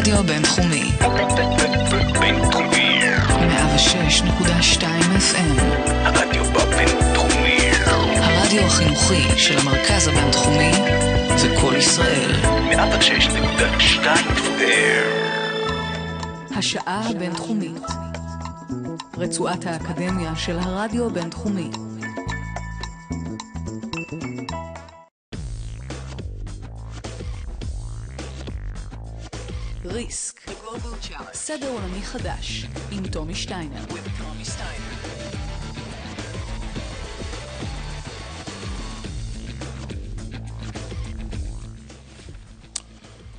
הרדיו הבינתחומי. בינתחומי. 106.2 FM. הרדיו הבינתחומי. הרדיו החינוכי של המרכז הבינתחומי זה כל ישראל. 106.2 FM. השעה הבינתחומית. רצועת האקדמיה של הרדיו הבינתחומי. ריסק, סדר עולמי חדש, עם תומי שטיינר.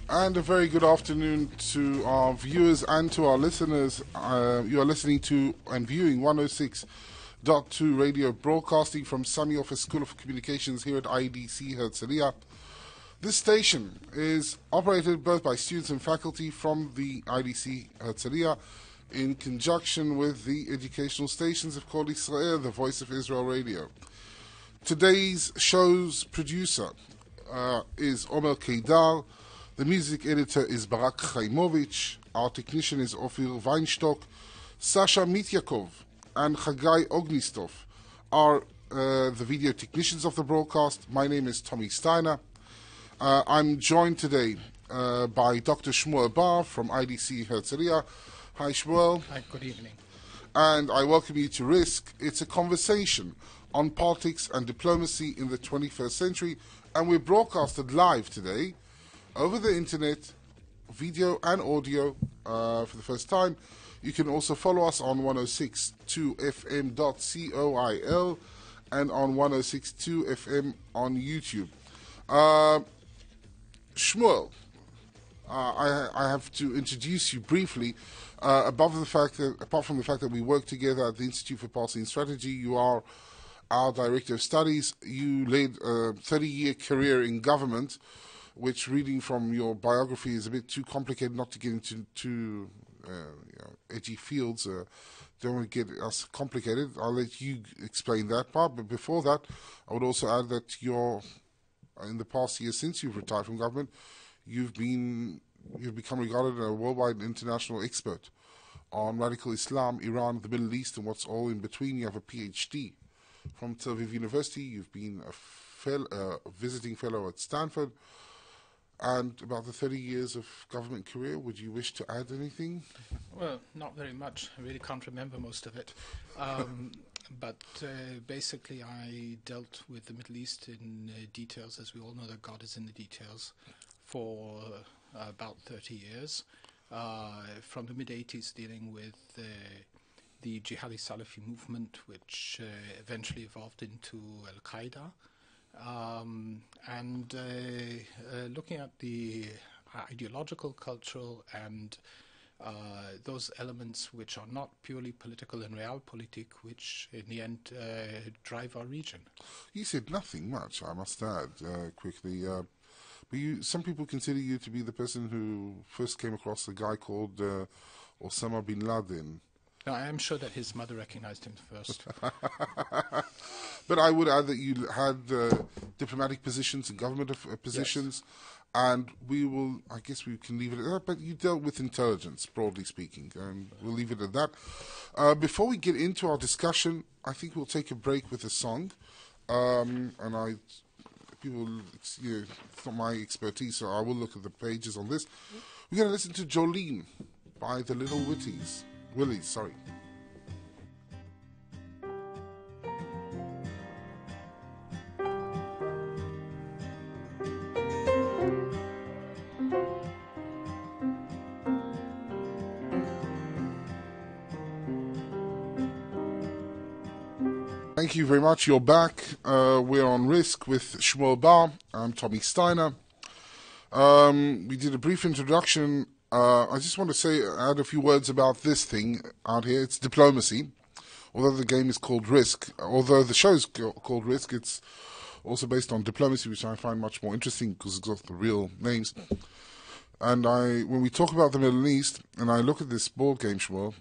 And a very good afternoon to our viewers and to our listeners. You are listening to and viewing 106.2 radio, broadcasting from Sammy Ofer Communications here at IDC Herzliya. This station is operated both by students and faculty from the IDC Herzliya in conjunction with the educational stations of Kol Israel, the Voice of Israel Radio. Today's show's producer is Omer Keidar. The music editor is Barak Chaimovich. Our technician is Ofir Weinstock. Sasha Mityakov and Chagai Ognistov are the video technicians of the broadcast. My name is Tommy Steiner. I'm joined today by Dr. Shmuel Bar from IDC Herzliya. Hi, Shmuel. Hi, good evening. And I welcome you to Risk. It's a conversation on politics and diplomacy in the 21st century, and we're broadcasted live today over the internet, video and audio for the first time. You can also follow us on 106.2fm.coil and on 106.2fm on YouTube. Shmuel, I have to introduce you briefly. Apart from the fact that we work together at the Institute for Policy and Strategy, you are our Director of Studies. You led a 30-year career in government, which, reading from your biography, is a bit too complicated not to get into too edgy fields. Don't want to get us complicated. I'll let you explain that part. But before that, I would also add that in the past year since you've retired from government, you've become regarded as a worldwide international expert on radical Islam, Iran, the Middle East, and what's all in between. You have a PhD from Tel Aviv University. You've been a visiting fellow at Stanford. And about the 30 years of government career, would you wish to add anything? Well, not very much. I really can't remember most of it. But basically, I dealt with the Middle East in details, as we all know that God is in the details, for about 30 years. From the mid-80s, dealing with the Jihadi Salafi movement, which eventually evolved into Al-Qaeda. And looking at the ideological, cultural, and those elements which are not purely political and realpolitik, which in the end drive our region. You said nothing much, I must add, quickly. But some people consider you to be the person who first came across a guy called Osama bin Laden. No, I am sure that his mother recognized him first. But I would add that you had diplomatic positions and government positions, yes. And I guess we can leave it at that, but you dealt with intelligence, broadly speaking, and we'll leave it at that. Before we get into our discussion, I think we'll take a break with a song. It's not my expertise, so I will look at the pages on this. We're going to listen to Jolene by the Little Willies. Thank you very much. You're back. We're on Risk with Shmuel Bar. I'm Tommy Steiner. We did a brief introduction. I just want to add a few words about this thing out here. It's diplomacy. Although the game is called Risk, although the show is called Risk, it's also based on diplomacy, which I find much more interesting because it's got the real names. And when we talk about the Middle East, and I look at this board game, Shmuel,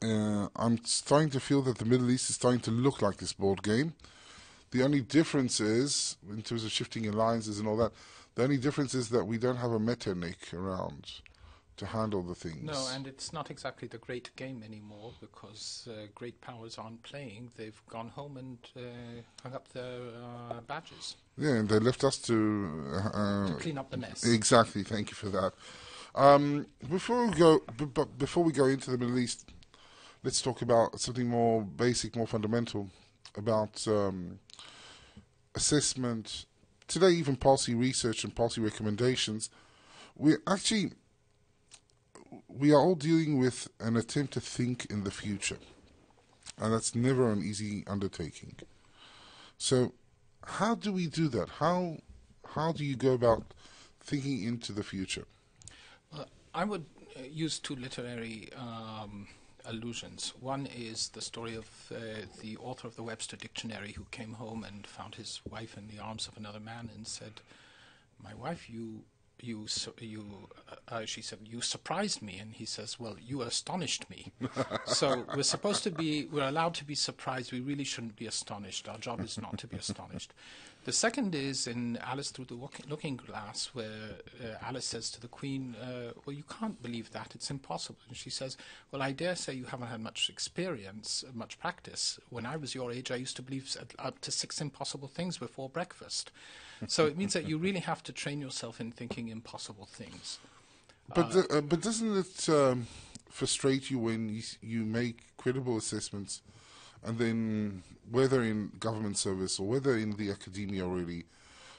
I'm starting to feel that the Middle East is starting to look like this board game. The only difference is, in terms of shifting alliances and all that, the only difference is that we don't have a Metternich around. to handle the things. No, and it's not exactly the great game anymore because great powers aren't playing. They've gone home and hung up their badges. Yeah, and they left us to clean up the mess. Exactly. Thank you for that. Before we go into the Middle East, let's talk about something more basic, more fundamental about assessment. Today, even policy research and policy recommendations. We are all dealing with an attempt to think in the future, and that's never an easy undertaking. So, how do we do that? How do you go about thinking into the future? I would use two literary allusions. One is the story of the author of the Webster Dictionary who came home and found his wife in the arms of another man and said, "My wife, she said, you surprised me." And he says, "Well, you astonished me." So we're allowed to be surprised. We really shouldn't be astonished. Our job is not to be astonished. The second is in Alice Through the Looking Glass, where Alice says to the Queen, "Well, you can't believe that. It's impossible." And she says, "Well, I dare say you haven't had much experience, much practice. When I was your age, I used to believe up to 6 impossible things before breakfast." So it means that you really have to train yourself in thinking impossible things. But doesn't it frustrate you when you make credible assessments, and then whether in government service or whether in the academia really,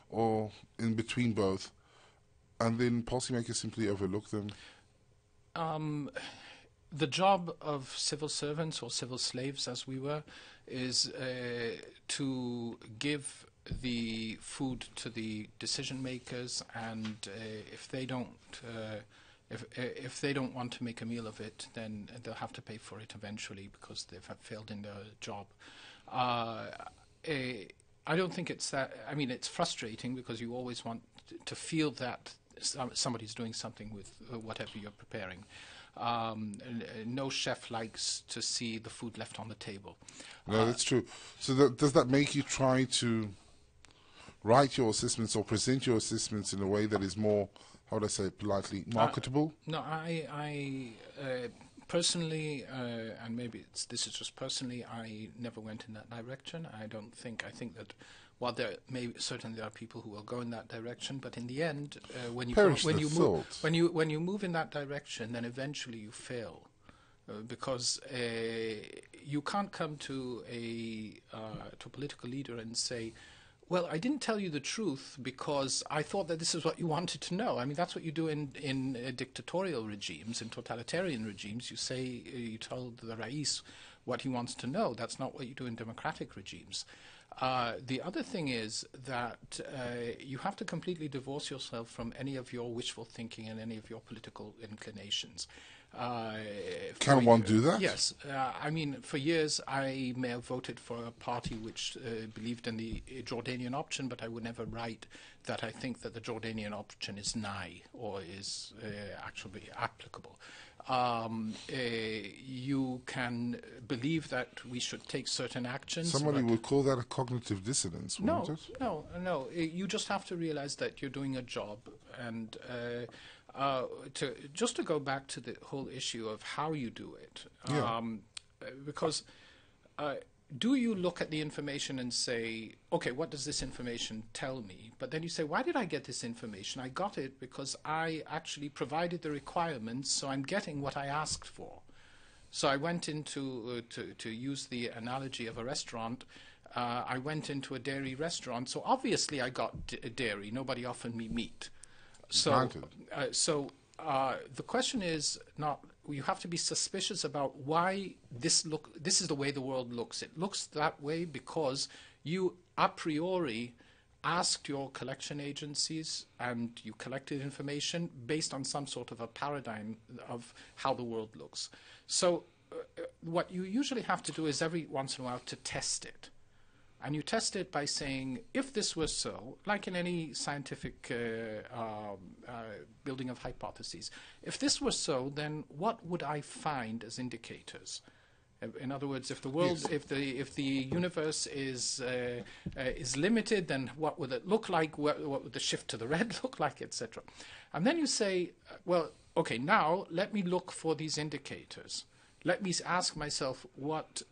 or in between both, and then policymakers simply overlook them? The job of civil servants or civil slaves, as we were, is to give the food to the decision makers, and if they don't want to make a meal of it, then they'll have to pay for it eventually because they've failed in their job. I don't think it's that. I mean, it's frustrating because you always want to feel that somebody's doing something with whatever you're preparing. No chef likes to see the food left on the table. No, that's true. So does that make you try to write your assessments or present your assessments in a way that is more, how would I say it politely, marketable? No, I personally, and maybe this is just personally, I never went in that direction. I think that while certainly there are people who will go in that direction, but in the end, when you move in that direction, then eventually you fail, because you can't come to a political leader and say, "Well, I didn't tell you the truth because I thought that this is what you wanted to know." I mean, that's what you do in dictatorial regimes, in totalitarian regimes. You tell the Rais what he wants to know. That's not what you do in democratic regimes. The other thing is that you have to completely divorce yourself from any of your wishful thinking and any of your political inclinations. Can one do that? Yes. I mean, for years I may have voted for a party which believed in the Jordanian option, but I would never write that I think that the Jordanian option is nigh or is actually applicable. You can believe that we should take certain actions. Somebody would call that a cognitive dissonance, wouldn't it? No. You just have to realize that you're doing a job, and to go back to the whole issue of how you do it, because do you look at the information and say, okay, what does this information tell me? But then you say, why did I get this information? I got it because I actually provided the requirements, so I'm getting what I asked for. So I went into, to use the analogy of a restaurant, I went into a dairy restaurant, so obviously I got dairy. Nobody offered me meat. So the question is not, you have to be suspicious about why this is the way the world looks. It looks that way because you a priori asked your collection agencies and you collected information based on some sort of a paradigm of how the world looks. So what you usually have to do is every once in a while to test it. And you test it by saying, if this was so, like in any scientific building of hypotheses, if this was so, then what would I find as indicators? In other words, if the world, Yes. if the universe is limited, then what would it look like? What would the shift to the red look like, etc. And then you say, well, okay, now let me look for these indicators. Let me ask myself what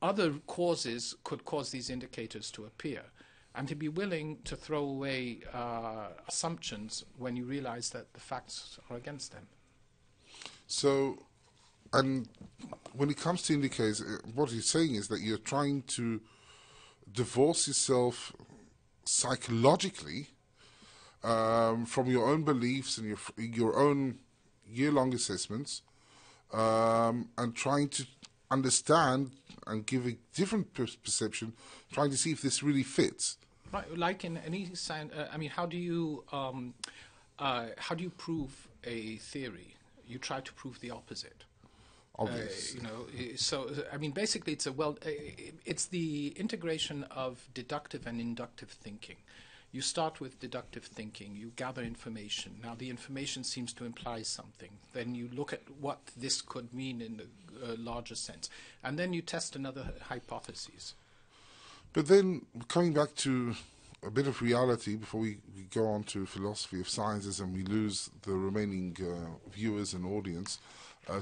other causes could cause these indicators to appear, and to be willing to throw away assumptions when you realize that the facts are against them. So, and when it comes to indicators, what you're saying is that you're trying to divorce yourself psychologically from your own beliefs and your own year-long assessments, and trying to understand and give a different perception, trying to see if this really fits. Right, like in any science, I mean, how do you prove a theory? You try to prove the opposite. Obvious. So I mean, basically, it's the integration of deductive and inductive thinking. You start with deductive thinking. You gather information. Now, the information seems to imply something. Then you look at what this could mean in a larger sense, and then you test another hypothesis. But then, coming back to a bit of reality before we go on to philosophy of sciences and we lose the remaining viewers and audience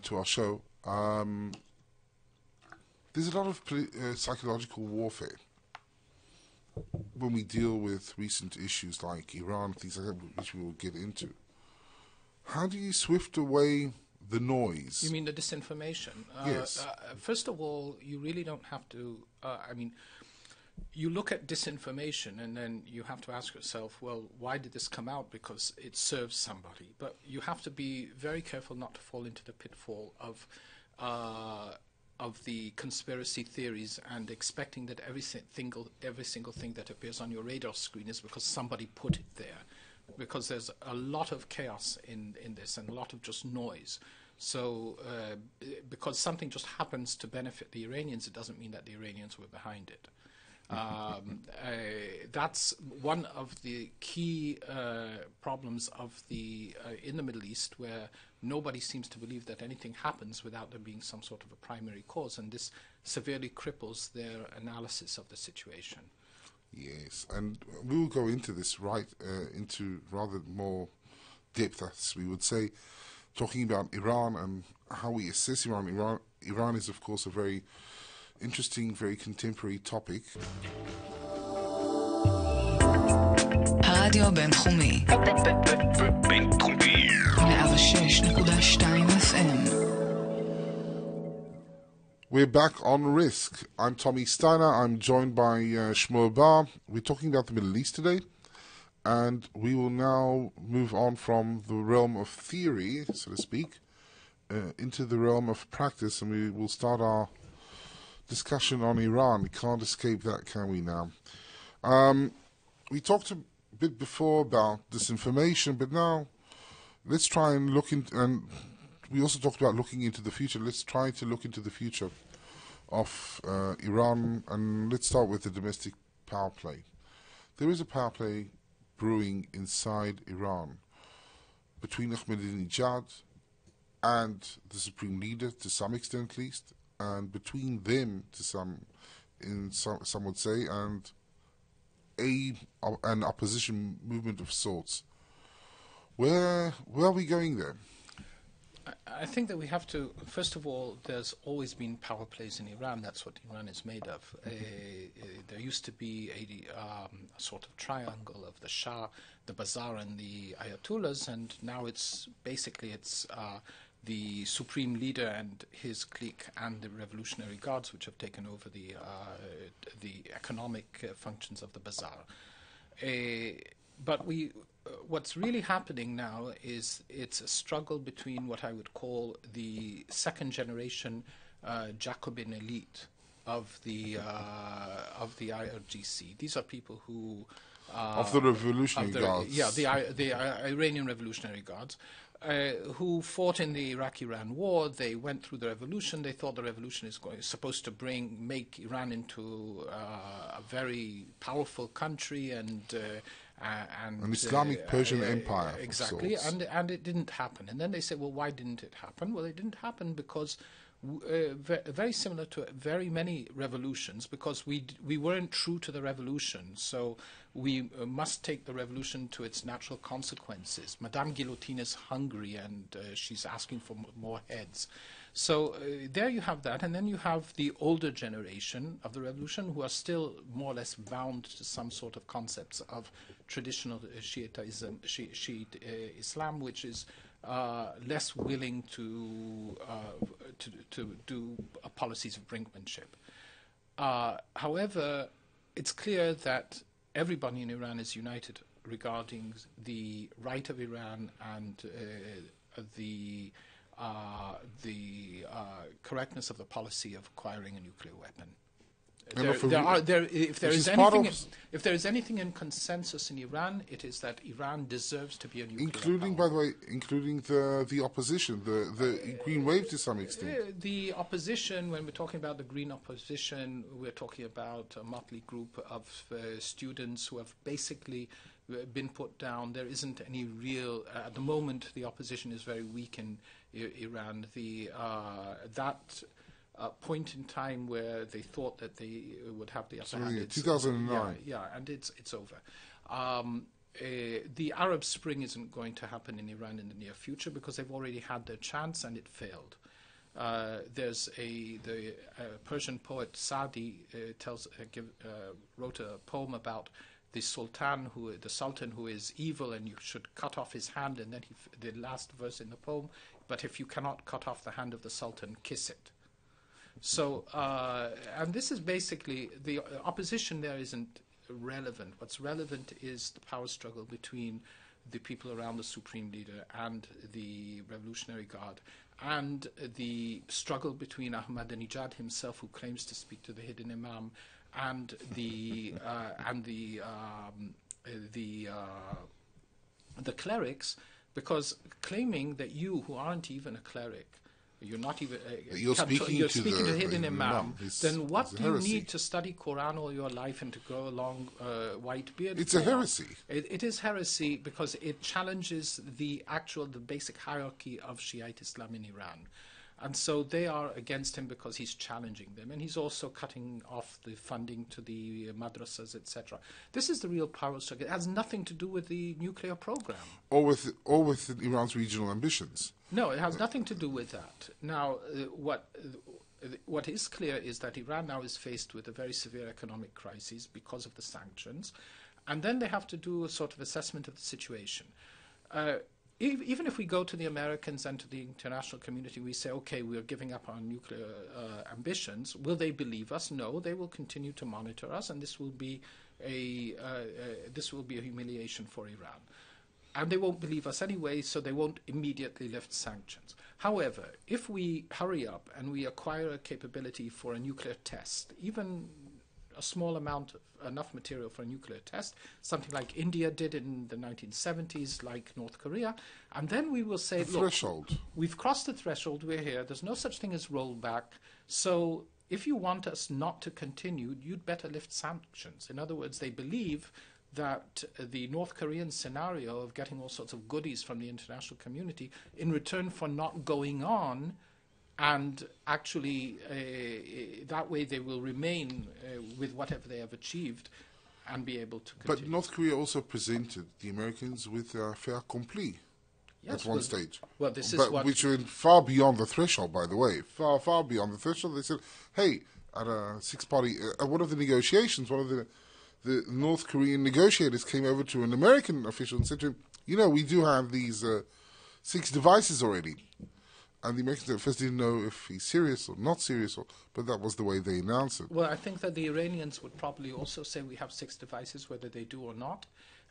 to our show, there's a lot of psychological warfare when we deal with recent issues like Iran, things like that, which we will get into. How do you swift away the noise? You mean the disinformation? Yes. First of all, you really don't have to, you look at disinformation and then you have to ask yourself, well, why did this come out? Because it serves somebody. But you have to be very careful not to fall into the pitfall of the conspiracy theories and expecting that every single thing that appears on your radar screen is because somebody put it there. Because there's a lot of chaos in this and a lot of just noise. So because something just happens to benefit the Iranians, it doesn't mean that the Iranians were behind it. That's one of the key problems of in the Middle East, where nobody seems to believe that anything happens without there being some sort of a primary cause, and this severely cripples their analysis of the situation. Yes, and we will go into this into rather more depth, as we would say, talking about Iran and how we assess Iran. Iran is, of course, a very interesting, very contemporary topic. הרדיו הבינתחומי 106.2 FM. We're back on Risk. I'm Tommy Steiner. I'm joined by Shmuel Bar. We're talking about the Middle East today, and we will now move on from the realm of theory, so to speak, into the realm of practice, and we will start our discussion on Iran. We can't escape that, can we now? We talked a bit before about disinformation, but now let's try and look into, and we also talked about looking into the future. Let's try to look into the future of Iran, and let's start with the domestic power play. There is a power play brewing inside Iran between Ahmadinejad and the supreme leader, to some extent at least, and between them, some would say, and an opposition movement of sorts. Where are we going there? I think that we have to, first of all, there's always been power plays in Iran. That's what Iran is made of. There used to be a sort of triangle of the Shah, the Bazaar, and the Ayatollahs, and now it's the supreme leader and his clique and the Revolutionary Guards, which have taken over the economic functions of the Bazaar. But what's really happening now is it's a struggle between what I would call the second generation Jacobin elite of the IRGC. These are people who Of the Revolutionary Guards. Yeah, the Iranian Revolutionary Guards, who fought in the Iraq-Iran war. They went through the revolution. They thought the revolution is supposed to make Iran into a very powerful country and an Islamic Persian empire. Exactly, and it didn't happen. And then they said, well, why didn't it happen? Well, it didn't happen because very similar to very many revolutions, because we weren't true to the revolution. So we must take the revolution to its natural consequences. Madame Guillotine is hungry, and she's asking for more heads. So there you have that, and then you have the older generation of the revolution who are still more or less bound to some sort of concepts of traditional Shiite Islam, which is less willing to do policies of brinkmanship. However, it's clear that everybody in Iran is united regarding the right of Iran and the correctness of the policy of acquiring a nuclear weapon. If there is anything in consensus in Iran, it is that Iran deserves to be a nuclear including, power. by the way, including the opposition, the Green Wave to some extent. The opposition, when we're talking about the Green opposition, we're talking about a motley group of students who have basically been put down. There isn't any real, at the moment, the opposition is very weak in Iran. That point in time where they thought that they would have the upper hand. 2009. Yeah, and it's over. The Arab Spring isn't going to happen in Iran in the near future because they've already had their chance and it failed. There's the Persian poet Sadi wrote a poem about the Sultan who is evil, and you should cut off his hand. And then the last verse in the poem, but if you cannot cut off the hand of the Sultan, kiss it. So, and this is basically, the opposition there isn't relevant. What's relevant is the power struggle between the people around the supreme leader and the Revolutionary Guard, and the struggle between Ahmadinejad himself, who claims to speak to the hidden imam, and the clerics, because claiming that you, who aren't even a cleric, you're not even you're speaking to the hidden imam, then what do you heresy. need to study Quran all your life and to grow a long white beard? It's a heresy. It is heresy because it challenges the basic hierarchy of Shiite Islam in Iran. And so they are against him because he's challenging them. And he's also cutting off the funding to the madrasas, etc. This is the real power struggle. It has nothing to do with the nuclear program. Or with Iran's regional ambitions. No, it has nothing to do with that. Now, what is clear is that Iran now is faced with a very severe economic crisis because of the sanctions. And then they have to do a sort of assessment of the situation. Even if we go to the Americans and to the international community, we say, okay, we're giving up our nuclear ambitions. Will they believe us? No, they will continue to monitor us, and this will be a humiliation for Iran. And they won't believe us anyway, so they won't immediately lift sanctions. However, if we hurry up and we acquire a capability for a nuclear test, even a small amount of enough material for a nuclear test, something like India did in the 1970s, like North Korea, and then we will say, look, threshold. We've crossed the threshold, we're here, there's no such thing as rollback, so if you want us not to continue, you'd better lift sanctions. In other words, they believe that the North Korean scenario of getting all sorts of goodies from the international community in return for not going on, and actually that way they will remain with whatever they have achieved and be able to continue. But North Korea also presented the Americans with a fait accompli at one stage. Well, this is what... Which went far beyond the threshold, by the way. Far, far beyond the threshold. They said, hey, at a six-party... at one of the negotiations, one of the North Korean negotiators came over to an American official and said to him, you know, we do have these 6 devices already. And the Americans at first didn't know if he's serious or not serious, but that was the way they announced it. Well, I think that the Iranians would probably also say we have 6 devices, whether they do or not,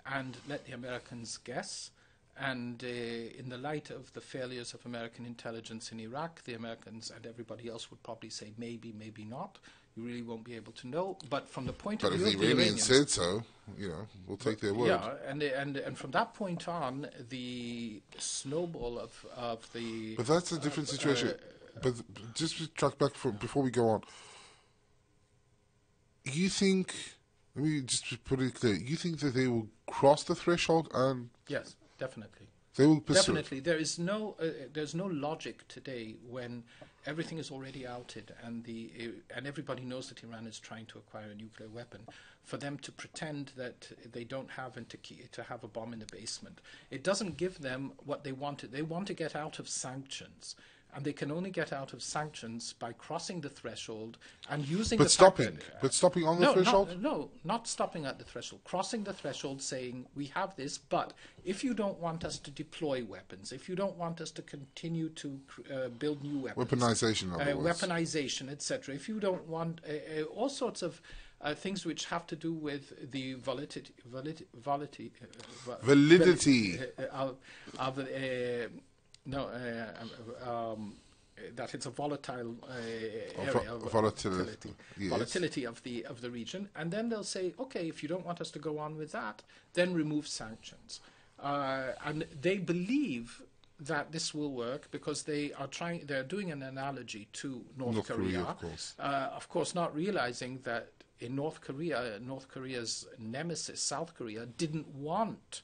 and let the Americans guess. And in the light of the failures of American intelligence in Iraq, the Americans and everybody else would probably say maybe, maybe not. You really won't be able to know. But from the point of view of the Iranians... But if the Iranians said so, you know, we'll take their word. Yeah, and from that point on, the snowball of the... But that's a different situation. But just to track back before we go on, you think... Let me just put it clear. You think that they will cross the threshold and... Yes, definitely. They will pursue Definitely. There's no logic today when everything is already outed, and everybody knows that Iran is trying to acquire a nuclear weapon. For them to pretend that they don't have and to have a bomb in the basement, it doesn't give them what they wanted. They want to get out of sanctions. And they can only get out of sanctions by crossing the threshold and using but stopping on the threshold? Not stopping at the threshold. Crossing the threshold, saying, we have this, but if you don't want us to deploy weapons, if you don't want us to continue to build new weapons... Weaponization, etc. If you don't want all sorts of things which have to do with the validity that it's a volatile area, volatility of the region, and then they'll say, okay, if you don't want us to go on with that, then remove sanctions, and they believe that this will work because they're doing an analogy to North Korea, of course, not realizing that in North Korea's nemesis, South Korea, didn't want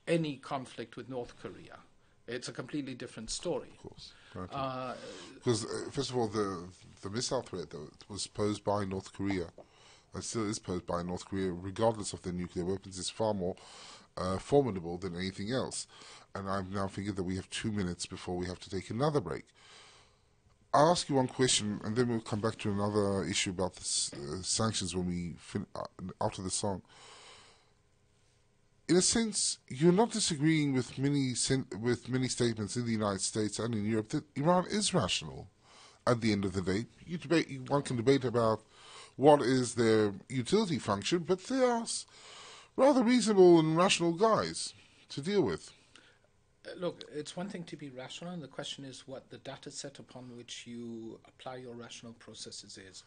any conflict with North Korea. It's a completely different story. Of course. Because, first of all, the missile threat that was posed by North Korea, and still is posed by North Korea, regardless of their nuclear weapons, is far more formidable than anything else. And I've now figured that we have 2 minutes before we have to take another break. I'll ask you one question, and then we'll come back to another issue about the sanctions when we after the song. In a sense, you're not disagreeing with many statements in the United States and in Europe that Iran is rational. At the end of the day, one can debate about what is their utility function, but they are rather reasonable and rational guys to deal with. Look, it's one thing to be rational, and the question is what the data set upon which you apply your rational processes is.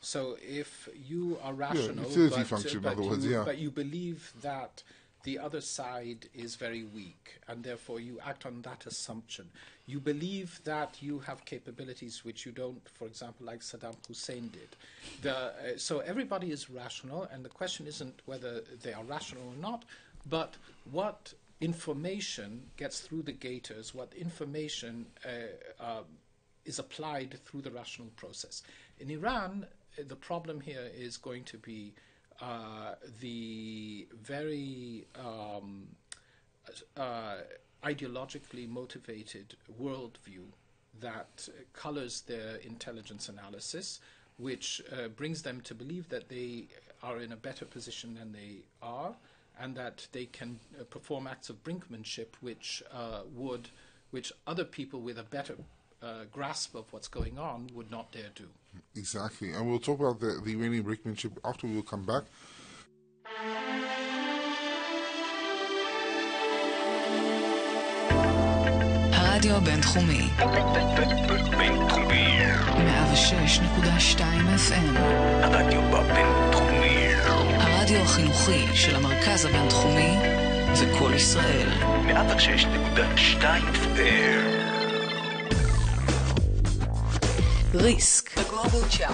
So if you are rational, but you believe that the other side is very weak, and therefore you act on that assumption. You believe that you have capabilities which you don't, for example, like Saddam Hussein did. So everybody is rational, and the question isn't whether they are rational or not, but what information gets through the gators, what information is applied through the rational process. In Iran, the problem here is going to be the very ideologically motivated worldview that colors their intelligence analysis, which brings them to believe that they are in a better position than they are, and that they can perform acts of brinkmanship which other people with a better grasp of what's going on would not dare do. Exactly, and we'll talk about the Iranian brinkmanship after we'll come back. הרדיו הבינתחומי 106.2 FM הרדיו הבינתחומי הרדיו החינוכי של המרכז הבינתחומי וכל ישראל 106.2 FM ריסק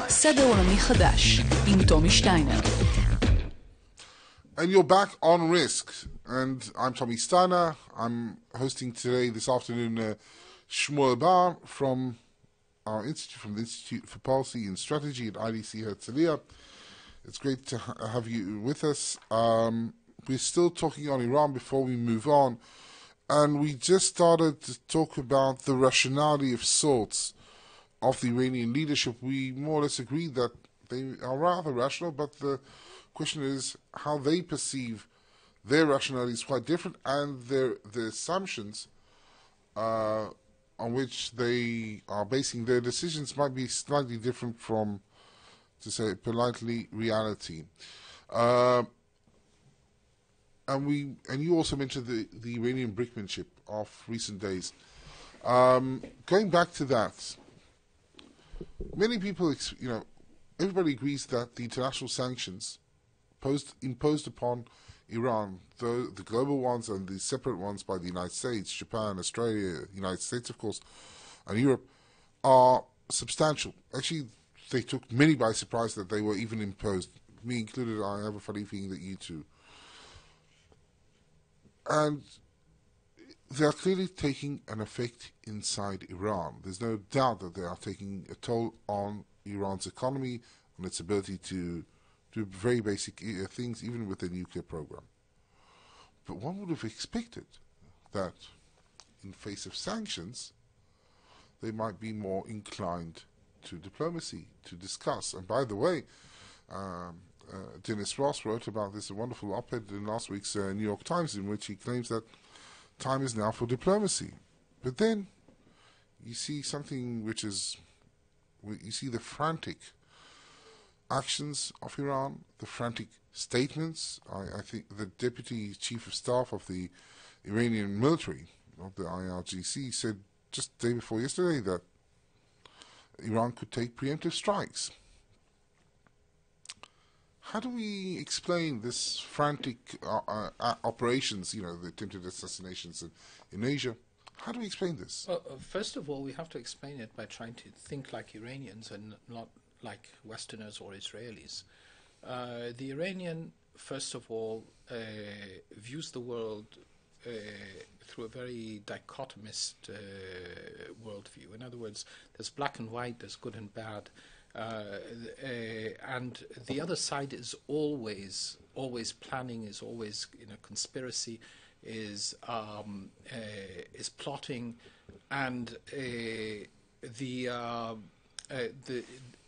סדר עולמי חדש עם תומי שטיינר. And you're back on Risk, and I'm Tommy Steiner. I'm hosting today, this afternoon, Shmuel Bar from our institute, from the Institute for Policy and Strategy at IDC Herzliya. It's great to have you with us. We're still talking on Iran before we move on, and we just started to talk about the rationality of sorts of the Iranian leadership. We more or less agreed that they are rather rational, but the question is how they perceive their rationality is quite different, and the assumptions on which they are basing their decisions might be slightly different from, to say it politely, reality. And you also mentioned the Iranian brinkmanship of recent days. Going back to that, many people, everybody agrees that the international sanctions imposed upon Iran, the global ones and the separate ones by the United States, Japan, Australia, United States, of course, and Europe, are substantial. Actually, they took many by surprise that they were even imposed, me included. I have a funny feeling that you too. And they are clearly taking an effect inside Iran. There's no doubt that they are taking a toll on Iran's economy, on its ability to do very basic things, even with their nuclear program. But one would have expected that in face of sanctions, they might be more inclined to diplomacy, to discuss. And by the way, Dennis Ross wrote about this, a wonderful op-ed in last week's New York Times, in which he claims that time is now for diplomacy. But then you see something which is, you see the frantic actions of Iran, the frantic statements. I think the Deputy Chief of Staff of the Iranian military, of the IRGC, said just the day before yesterday that Iran could take preemptive strikes. How do we explain this frantic operations, the attempted assassinations in Asia? How do we explain this? Well, first of all, we have to explain it by trying to think like Iranians and not like Westerners or Israelis. The Iranian, first of all, views the world through a very dichotomist worldview. In other words, there's black and white, there's good and bad. And the other side is always planning, is always in a conspiracy, is plotting, and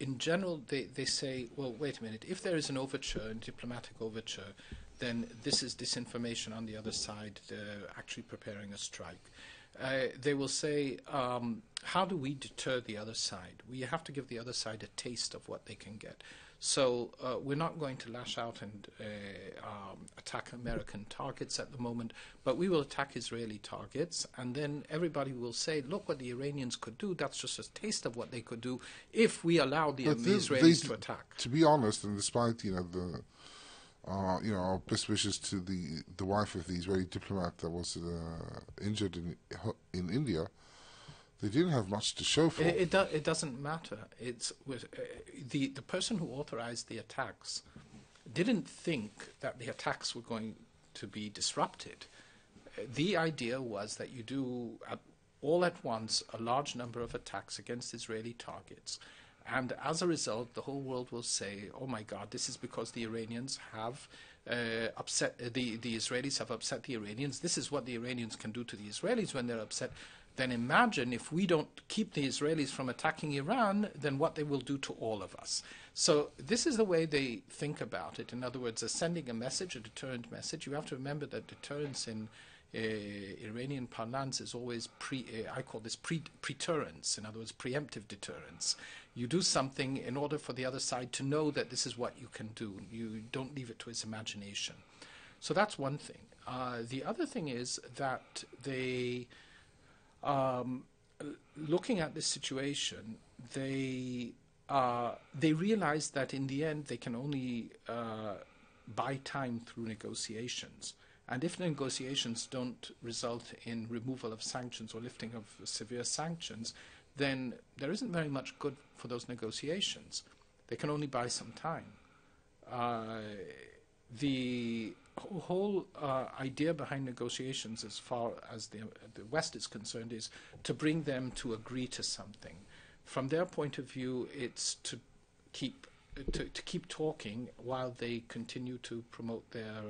in general they say, well, wait a minute, if there is an overture, a diplomatic overture, then this is disinformation on the other side, actually preparing a strike. They will say, how do we deter the other side? We have to give the other side a taste of what they can get. So we're not going to lash out and attack American targets at the moment, but we will attack Israeli targets, and then everybody will say, look what the Iranians could do. That's just a taste of what they could do if we allow the Israelis to attack. To be honest, and despite our best wishes to the wife of the Israeli diplomat that was injured in India, they didn't have much to show for. It doesn't matter. It's the person who authorized the attacks didn't think that the attacks were going to be disrupted. The idea was that you do all at once a large number of attacks against Israeli targets. And as a result, the whole world will say, oh my God, this is because the Iranians have upset, the Israelis have upset the Iranians. This is what the Iranians can do to the Israelis when they're upset. Then imagine if we don't keep the Israelis from attacking Iran, then what they will do to all of us. So this is the way they think about it. In other words, they're sending a message, a deterrent message. You have to remember that deterrence in Iranian parlance is always I call this preterrence, in other words, preemptive deterrence. You do something in order for the other side to know that this is what you can do. You don't leave it to its imagination. So that's one thing. The other thing is that they, looking at this situation, they realize that in the end they can only buy time through negotiations. And if the negotiations don't result in removal of sanctions or lifting of severe sanctions, then there isn't very much good for those negotiations. They can only buy some time. The whole idea behind negotiations, as far as the West is concerned, is to bring them to agree to something. From their point of view, it's to keep talking while they continue to promote their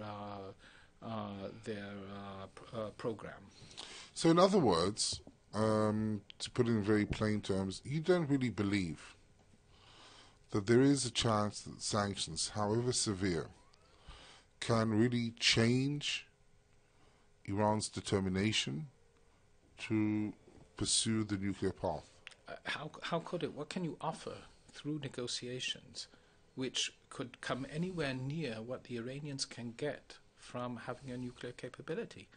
program. So in other words, to put it in very plain terms, you don't really believe that there is a chance that sanctions, however severe, can really change Iran's determination to pursue the nuclear path? How could it? What can you offer through negotiations which could come anywhere near what the Iranians can get from having a nuclear capability?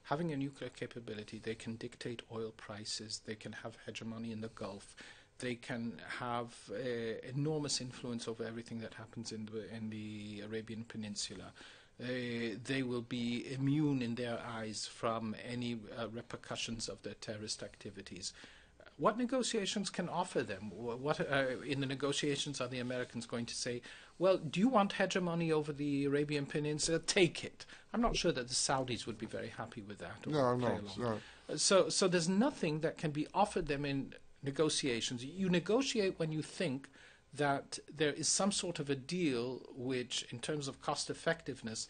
Having a nuclear capability, they can dictate oil prices, they can have hegemony in the Gulf, they can have enormous influence over everything that happens in the Arabian Peninsula. They will be immune in their eyes from any repercussions of their terrorist activities. what negotiations can offer them? What in the negotiations are the Americans going to say, well, do you want hegemony over the Arabian Peninsula? Take it. I'm not sure that the Saudis would be very happy with that. No, I'm not. No. So there's nothing that can be offered them in negotiations. You negotiate when you think that there is some sort of a deal which, in terms of cost effectiveness,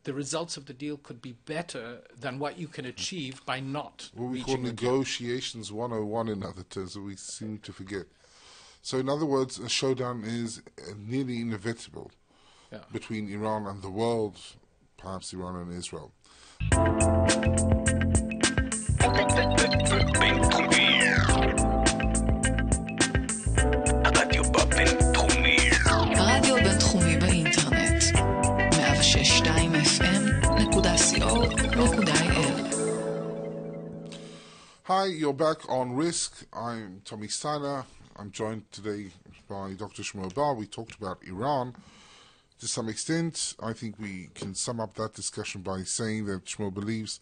the results of the deal could be better than what you can achieve by not What we reaching call negotiations 101 in other terms that we seem to forget. So in other words, a showdown is nearly inevitable between Iran and the world, perhaps Iran and Israel. רדיו בינתחומי באינטרנט 106.2 FM.co.il. Hi, you're back on Risk. I'm Tommy Steiner. I'm joined today by Dr. Shmuel. We talked about Iran. To some extent, I think we can sum up that discussion by saying that Shmuel believes,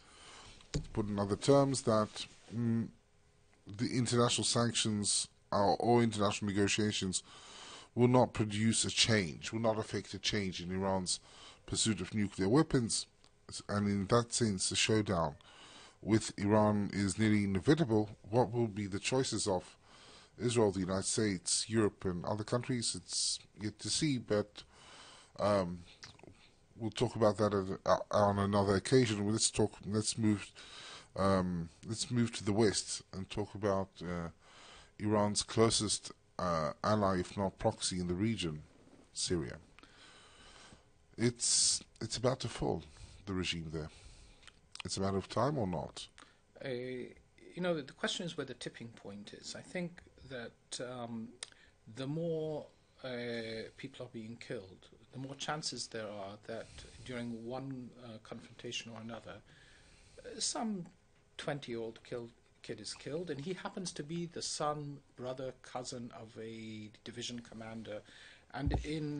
put in other terms, that the international sanctions or international negotiations will not produce a change, will not affect a change in Iran's pursuit of nuclear weapons. And in that sense, the showdown with Iran is nearly inevitable. What will be the choices of Israel, the United States, Europe, and other countries? It's yet to see, but we'll talk about that on another occasion. Let's move to the West and talk about Iran's closest ally, if not proxy, in the region, Syria. It's about to fall, the regime there. It's a matter of time or not? The question is where the tipping point is. I think that the more people are being killed, the more chances there are that during one confrontation or another, some 20-year-old kid is killed, and he happens to be the son, brother, cousin of a division commander. And in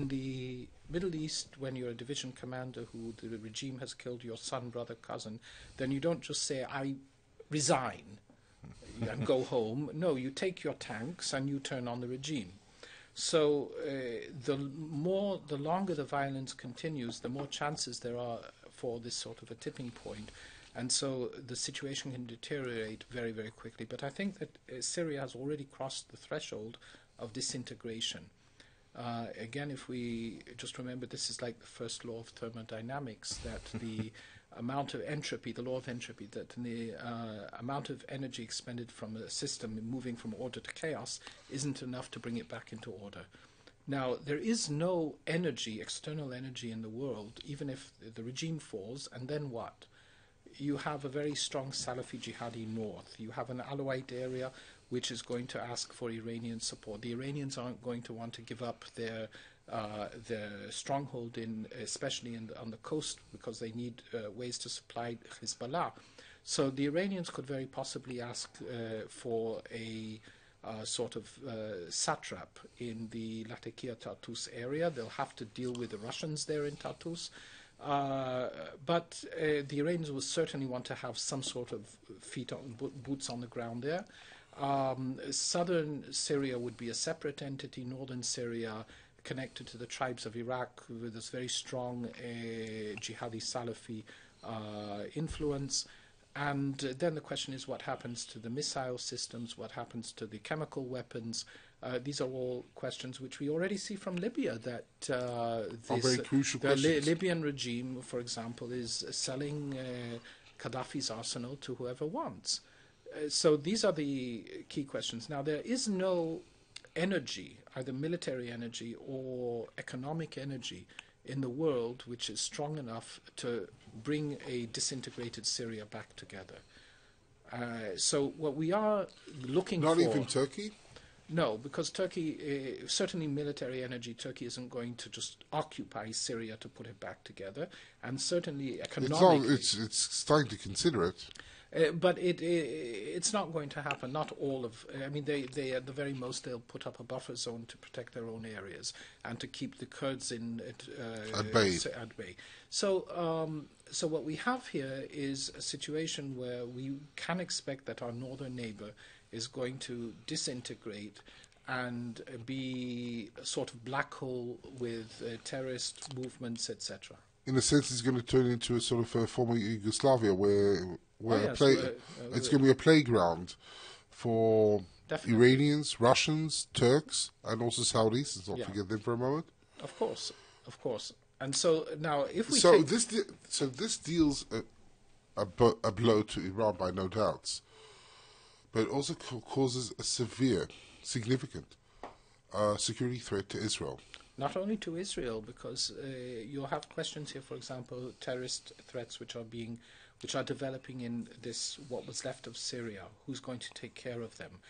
the Middle East, when you're a division commander who the regime has killed your son, brother, cousin, then you don't just say, I resign and go home. No, you take your tanks and you turn on the regime. So the longer the violence continues, the more chances there are for this sort of a tipping point. And so the situation can deteriorate very, very quickly. But I think that Syria has already crossed the threshold of disintegration. Again, if we just remember, this is like the first law of thermodynamics, that the amount of entropy, the law of entropy, that the amount of energy expended from a system moving from order to chaos isn't enough to bring it back into order. Now, there is no energy, external energy in the world, even if the regime falls, and then what? You have a very strong Salafi jihadi north. You have an Alawite area which is going to ask for Iranian support. The Iranians aren't going to want to give up their stronghold, especially on the coast, because they need ways to supply Hezbollah. So the Iranians could very possibly ask for a sort of satrap in the Latakia-Tartus area. They'll have to deal with the Russians there in Tartus. But the Iranians will certainly want to have some sort of boots on the ground there. Southern Syria would be a separate entity. Northern Syria connected to the tribes of Iraq with this very strong jihadi Salafi influence. And then the question is what happens to the missile systems, what happens to the chemical weapons. These are all questions which we already see from Libya, that the Libyan regime, for example, is selling Gaddafi's arsenal to whoever wants. So these are the key questions. Now, there is no energy, either military energy or economic energy, in the world which is strong enough to bring a disintegrated Syria back together. So what we are looking for... Not even Turkey? No, because Turkey, certainly military energy, Turkey isn't going to just occupy Syria to put it back together, and certainly economically... It's starting to consider it. But it's not going to happen. Not all of. I mean, they at the very most they'll put up a buffer zone to protect their own areas and to keep the Kurds At bay. At bay. So what we have here is a situation where we can expect that our northern neighbor is going to disintegrate and be a sort of black hole with terrorist movements, etc. In a sense, it's going to turn into a sort of a former Yugoslavia where it's going to be a playground for Definitely. Iranians, Russians, Turks, and also Saudis. Let's not forget them for a moment. Of course. And so now, if we this deals a blow to Iran by no doubts, but it also causes a severe, significant security threat to Israel. Not only to Israel, because you'll have questions here, for example, terrorist threats which are developing in this what was left of Syria. Who's going to take care of them?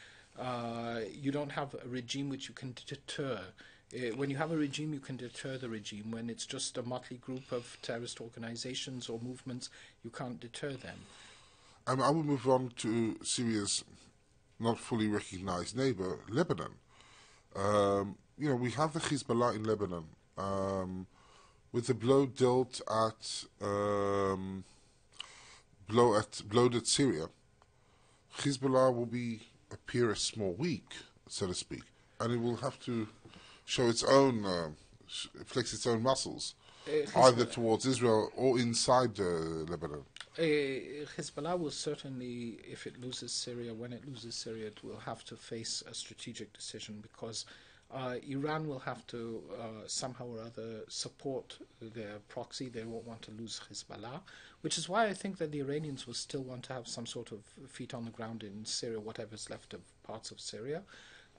You don't have a regime which you can deter. When you have a regime, you can deter the regime. When it's just a motley group of terrorist organizations or movements, you can't deter them. I will move on to Syria's not fully recognized neighbor, Lebanon. We have the Hezbollah in Lebanon. With the blow dealt at blowed at Syria, Hezbollah will appear a small weak, so to speak, and it will have to show its own, flex its own muscles, either towards Israel or inside Lebanon. Hezbollah will certainly, if it loses Syria, when it loses Syria, it will have to face a strategic decision because Iran will have to somehow or other support their proxy. They won't want to lose Hezbollah, which is why I think that the Iranians will still want to have some sort of feet on the ground in Syria, whatever's left of parts of Syria.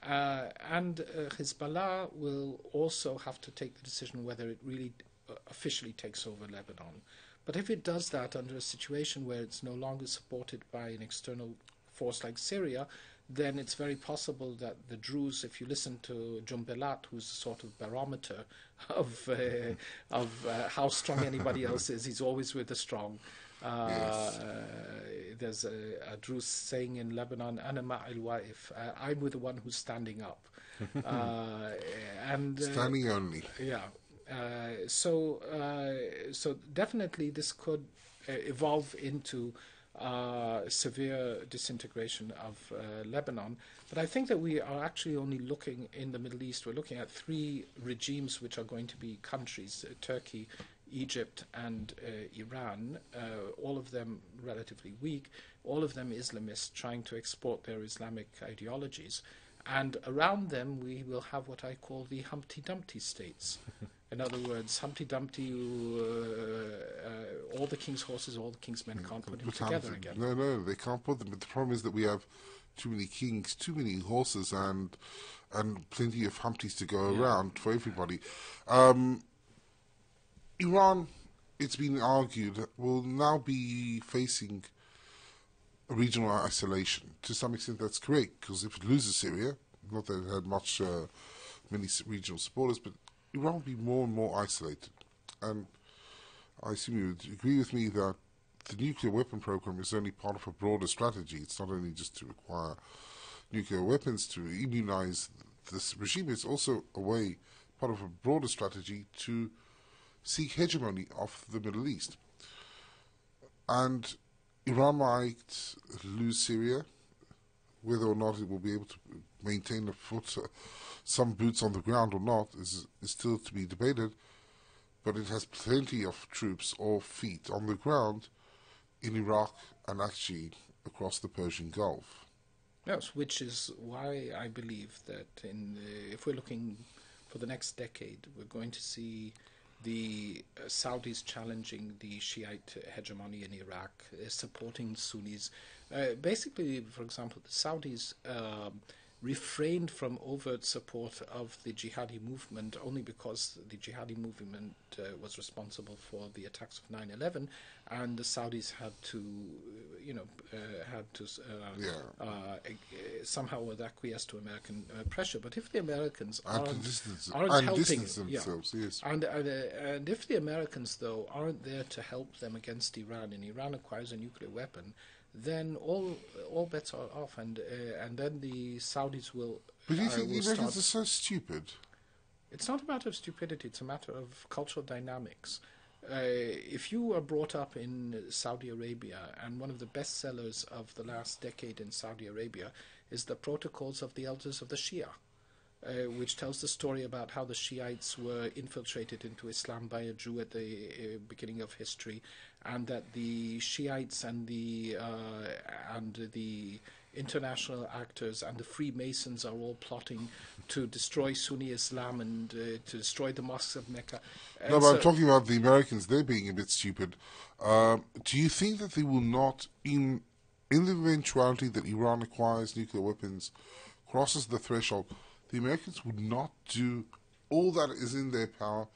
And Hezbollah will also have to take the decision whether it really officially takes over Lebanon. But if it does that under a situation where it's no longer supported by an external force like Syria, then it's very possible that the Druze, if you listen to Jumbelat, who's a sort of barometer of how strong anybody else is, he's always with the strong. There's a Druze saying in Lebanon, "Ana ma'il wa'if," I'm with the one who's standing up. And standing only. Yeah. So definitely this could evolve into severe disintegration of Lebanon. But I think that we are actually only looking in the Middle East. We're looking at three regimes which are going to be countries: Turkey, Egypt, and Iran. All of them relatively weak. All of them Islamists trying to export their Islamic ideologies. And around them, we will have what I call the Humpty Dumpty states. In other words, Humpty Dumpty, all the king's horses, all the king's men can't put them together again. No, they can't put them. But the problem is that we have too many kings, too many horses, and plenty of Humpties to go around for everybody. Iran, it's been argued, will now be facing regional isolation. To some extent, that's correct, because if it loses Syria, not that it had many regional supporters, but Iran will be more and more isolated. And I assume you would agree with me that the nuclear weapon program is only part of a broader strategy. It's not only just to acquire nuclear weapons to immunize this regime, it's also part of a broader strategy to seek hegemony of the Middle East. And Iran might lose Syria. Whether or not it will be able to maintain some boots on the ground or not is still to be debated. But it has plenty of troops or feet on the ground in Iraq and actually across the Persian Gulf. Yes, which is why I believe that if we're looking for the next decade, we're going to see the Saudis challenging the Shiite hegemony in Iraq, supporting Sunnis. Basically, for example, the Saudis refrained from overt support of the jihadi movement only because the jihadi movement was responsible for the attacks of 9/11, and the Saudis had to, somehow acquiesce to American pressure. But if the Americans aren't helping themselves, yes, and if the Americans though aren't there to help them against Iran, and Iran acquires a nuclear weapon, then all bets are off, and then the Saudis will. But do you think the will Americans start. are so stupid? It's not a matter of stupidity, it's a matter of cultural dynamics. If you are brought up in Saudi Arabia, and one of the best sellers of the last decade in Saudi Arabia is the Protocols of the Elders of the Shia, which tells the story about how the Shiites were infiltrated into Islam by a Jew at the beginning of history, and that the Shiites and the international actors and the Freemasons are all plotting to destroy Sunni Islam and to destroy the mosques of Mecca. No, but I'm talking about the Americans. They're being a bit stupid. Do you think that they will not, in the eventuality that Iran acquires nuclear weapons, crosses the threshold, the Americans would not do all that is in their power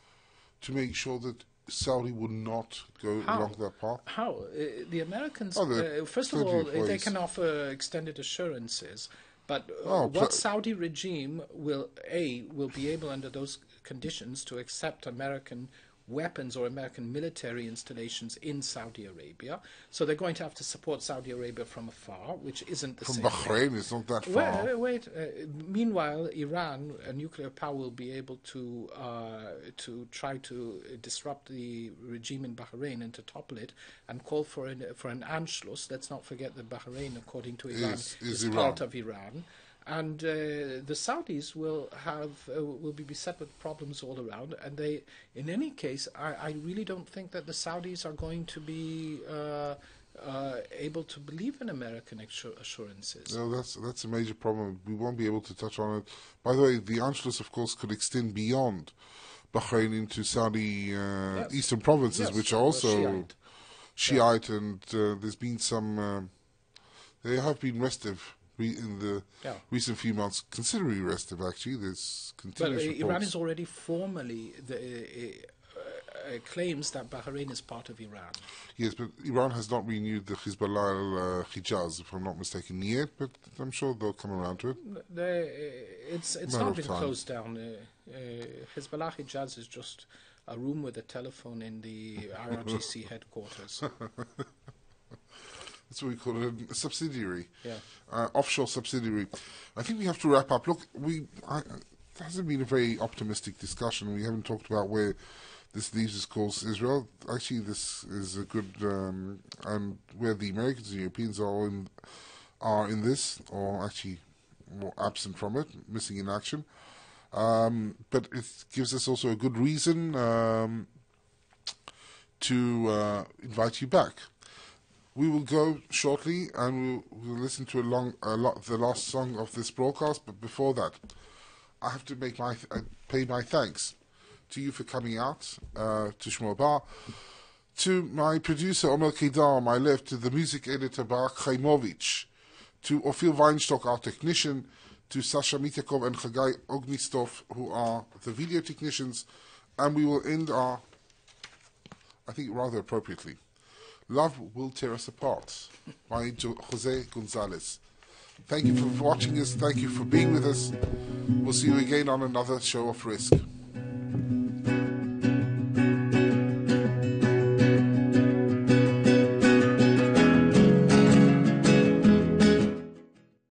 to make sure that Saudi would not go along that path? How? The Americans, Oh, first of all, they can offer extended assurances, but what Saudi regime will be able under those conditions to accept American weapons or American military installations in Saudi Arabia. So they're going to have to support Saudi Arabia from afar, which isn't the same. From Bahrain, it's not that far. Wait. Meanwhile, Iran, a nuclear power, will be able to try to disrupt the regime in Bahrain and to topple it and call for an Anschluss. Let's not forget that Bahrain, according to Iran, is part of Iran. And the Saudis will be beset with problems all around. And they, in any case, I really don't think that the Saudis are going to be able to believe in American assurances. No, that's a major problem. We won't be able to touch on it. By the way, the Anschluss, of course, could extend beyond Bahrain into Saudi eastern provinces, which are also Shiite, and there's been some. They have been restive. In the recent few months, considerably restive, actually. There's continuous reports. Iran is already formally claims that Bahrain is part of Iran. Yes, but Iran has not renewed the Hezbollah Hijaz, if I'm not mistaken, yet, but I'm sure they'll come around to it. It's not been closed down. Hezbollah Hijaz is just a room with a telephone in the IRGC headquarters. That's what we call it, a subsidiary, yeah, offshore subsidiary. I think we have to wrap up. Look, it hasn't been a very optimistic discussion. We haven't talked about where this leaves us, course, Israel. Actually, this is a good, and where the Americans and Europeans are in this, or actually more absent from it, missing in action. But it gives us also a good reason to invite you back. We will go shortly, and we'll listen to the last song of this broadcast. But before that, I have to pay my thanks to you for coming out, to Shmuel Bar, to my producer Omer Kedar on my left, to the music editor Barak Chaimovich, to Ophir Weinstock, our technician, to Sasha Mityakov and Chagai Ognistov, who are the video technicians, and we will end I think rather appropriately, Love Will Tear Us Apart by Jose Gonzalez. Thank you for watching us. Thank you for being with us. We'll see you again on another show of Risk.